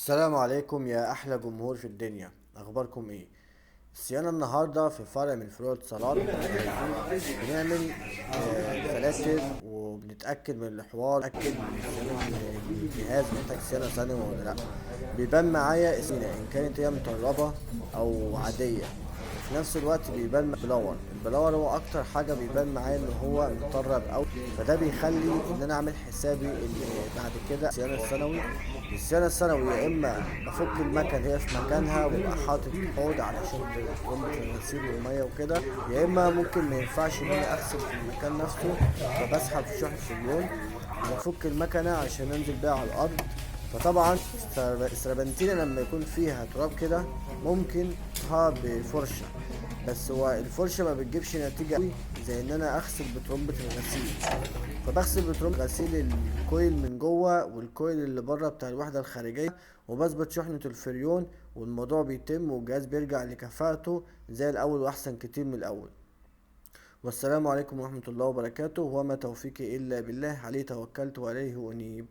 السلام عليكم يا احلى جمهور في الدنيا، اخباركم ايه؟ الصيانة النهاردة في فرع من فروع الاتصالات بنعمل فلاتر وبنتأكد من الحوار، نتأكد من صيانة الجهاز محتاج صيانة ثانوي ولا لأ. بيبان معايا الصيانة إن كانت هي مطربة أو عادية، وفي نفس الوقت بيبان البلور هو أكتر حاجة بيبان معايا إن هو مطرب أوي. فده بيخلي إن أنا أعمل حسابي إن بعد كده الصيانة الثانوي يا إما بفك المكن هي في مكانها وببقى حاطط حوض علشان ترمبة الغسيل والمية وكده، يا إما ممكن مينفعش إن أنا أغسل في المكان نفسه، فبسحب شحن فريون وبفك المكنة عشان أنزل بيها على الأرض. فطبعا السربنتينة لما يكون فيها تراب كده ممكن ها بفرشة، بس هو الفرشة ما بتجيبش نتيجة قوي زي ان انا اغسل بترمبة الغسيل. فبغسل بترمبة غسيل الكويل من جوه والكويل اللي بره بتاع الوحدة الخارجية، وبثبت شحنة الفريون، والموضوع بيتم والجهاز بيرجع لكفاءته زي الاول واحسن كتير من الاول. والسلام عليكم ورحمة الله وبركاته، وما توفيقي الا بالله، عليه توكلت وعليه انيب.